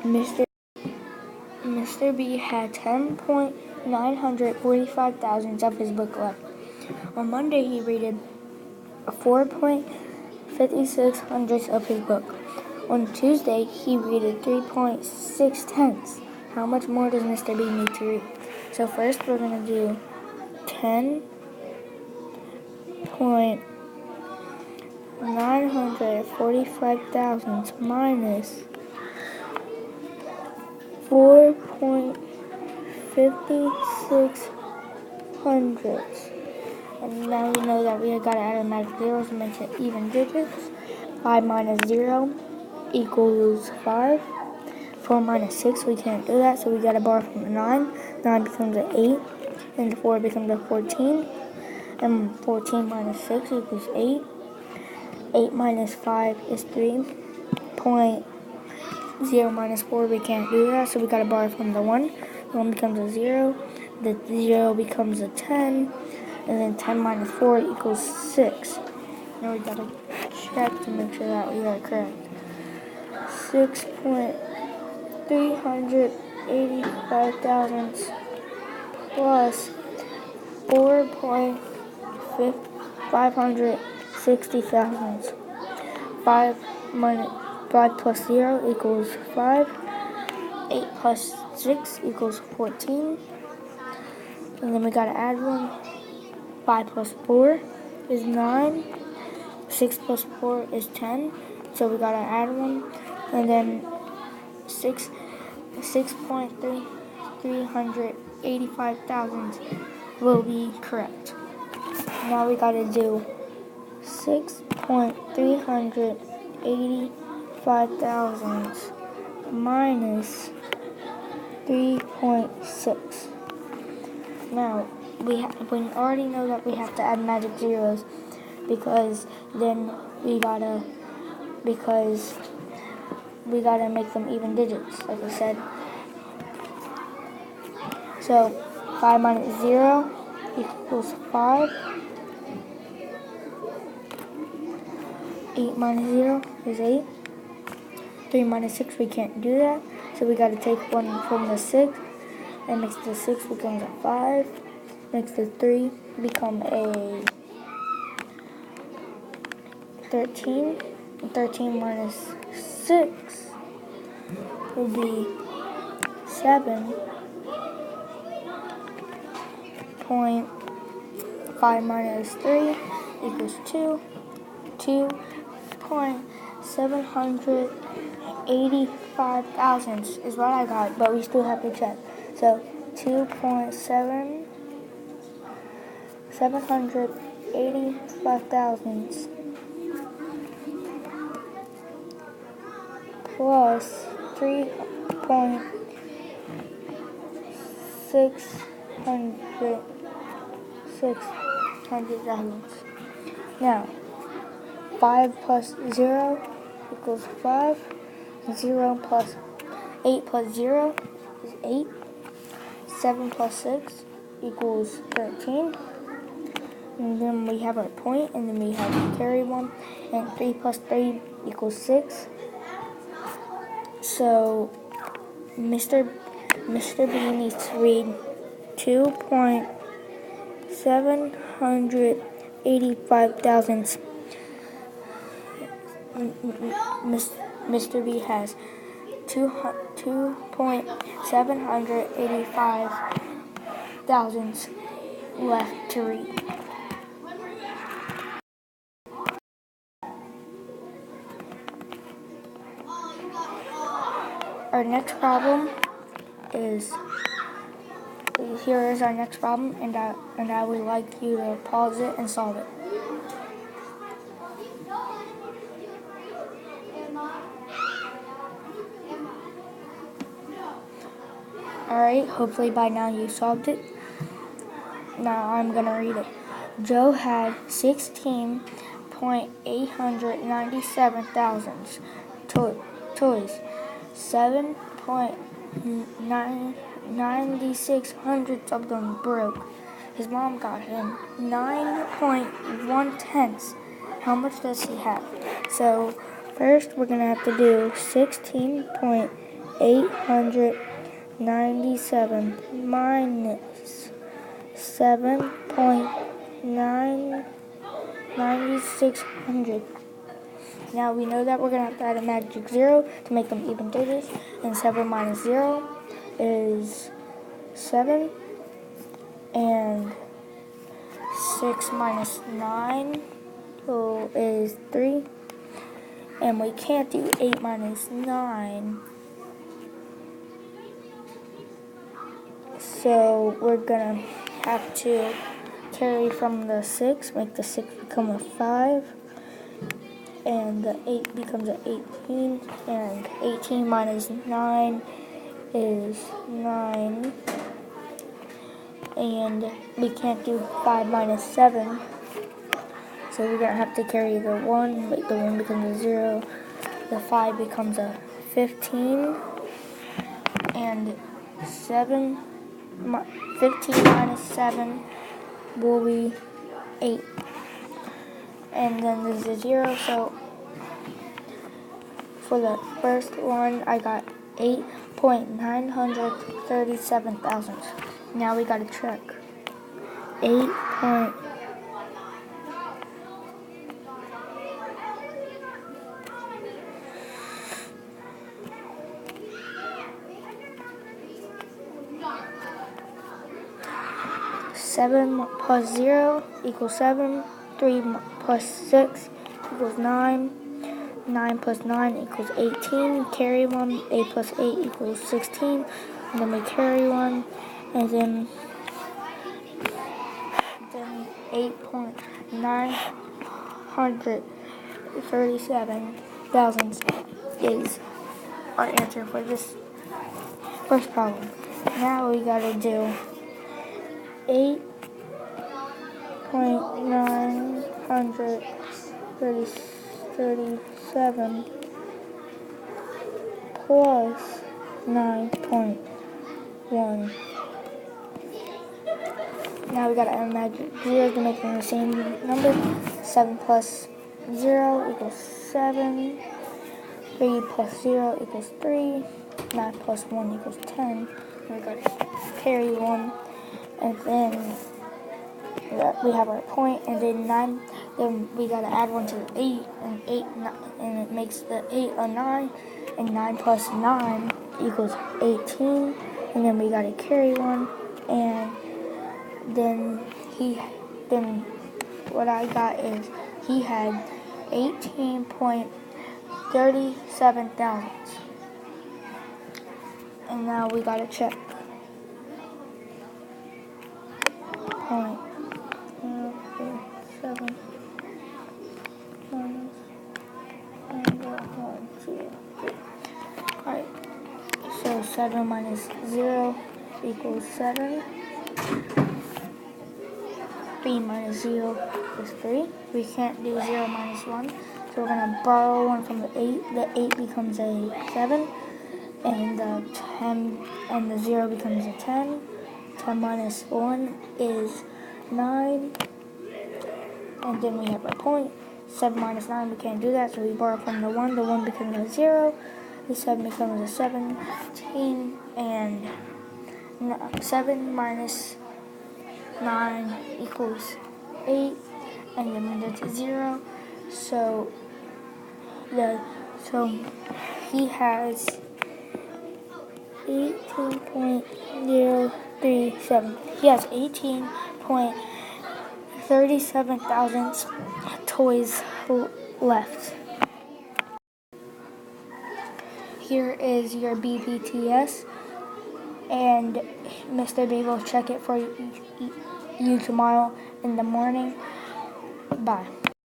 Mr. Mr. B had 10.945 thousandths of his book left. On Monday, he rated 4.56 hundredths of his book. On Tuesday, he rated 3.6 tenths. How much more does Mr. B need to read? So first, we're going to do 10.945 thousandths minus 4.56 hundredths. And now we know that we got to add automatic zeros to make it even digits. 5 minus 0 equals 5. 4 minus 6, we can't do that, so we got to borrow from a 9. 9 becomes an 8, and 4 becomes a 14. And 14 minus 6 equals 8. 8 minus 5 is 3. 0 minus 4, we can't do that, so we got to borrow from the 1. The 1 becomes a 0. The 0 becomes a 10. And then 10 minus 4 equals 6. Now we got to check to make sure that we are correct. 6.385 thousandths plus 4.560 thousandths. 5 plus 0 equals 5. 8 plus 6 equals 14. And then we got to add 1. 5 plus 4 is 9. 6 plus 4 is 10. So we got to add 1. And then 6.385 thousandths will be correct. Now we got to do 6.385 thousandths minus 3.6. Now, we already know that we have to add magic zeros because we gotta make them even digits, like I said. So 5 minus 0 equals 5. 8 minus 0 is 8. 3 minus 6, we can't do that, so we gotta take 1 from the 6. And makes the 6 becomes a 5. Makes the 3 become a 13. And 13 minus 6 will be 7. 5 minus 3 equals 2. 2.785 thousandths is what I got, but we still have to check. So 2.785 thousandths plus 3.6 thousandths. Now 5 plus 0 equals 5. 0 plus 8 plus 0 is 8. 7 plus 6 equals 13. And then we have our point, and then we have to carry 1. And 3 plus 3 equals 6. So Mr. B needs to read 2.785 thousandths. Mr. B has 2.785 thousandths left to read. Our next problem is, here is our next problem, and I would like you to pause it and solve it. Alright, hopefully by now you solved it. Now I'm going to read it. Joe had 16.897 thousandths toys. 7.96 hundredths of them broke. His mom got him 9.1 tenths. How much does he have? So first we're going to have to do 16.8 897 minus 7.9600. Now we know that we're going to have to add a magic 0 to make them even digits. And 7 minus 0 is 7. And 6 minus 9 is 3. And we can't do 8 minus 9. So we're going to have to carry from the 6, make the 6 become a 5. And the 8 becomes an 18. And 18 minus 9 is 9. And we can't do 5 minus 7. So we're going to have to carry the 1, make the 1 becomes a 0. The 5 becomes a 15. And 15 minus 7 will be 8. And then there's a 0, so for the first one, I got 8.937 thousandths. Now we gotta check. 7 plus 0 equals 7. 3 plus 6 equals 9. 9 plus 9 equals 18. Carry 1. 8 plus 8 equals 16. And then we carry 1. And then 8.937 thousandths is our answer for this first problem. Now we gotta do 8.937 plus 9.1. Now we gotta add magic zeros to make them the same number. 7 plus 0 equals 7. 3 plus 0 equals 3. 9 plus 1 equals 10. And we gotta carry 1. And then we have our point, and then 9. Then we gotta add 1 to the 8, and 9, and it makes the 8 a 9. And 9 plus 9 equals 18. And then we gotta carry 1, and then what I got is he had 18.37 thousandths. And now we gotta check. 0.037 minus 1, 2, 3. Alright, so 7 minus 0 equals 7. 3 minus 0 is 3. We can't do 0 minus 1, so we're going to borrow 1 from the 8. The 8 becomes a 7, and the 10 and the 0 becomes a 10. 10 minus 1 is 9, and then we have our point. 7 minus 9, we can't do that, so we borrow from the 1. The 1 becomes a 0. The 7 becomes a 17, and 7 minus 9 equals 8, and then we did 0. So he has 18.037. He has 18.37 thousandths toys left. Here is your BPTS, and Mr. B will check it for you tomorrow in the morning. Bye.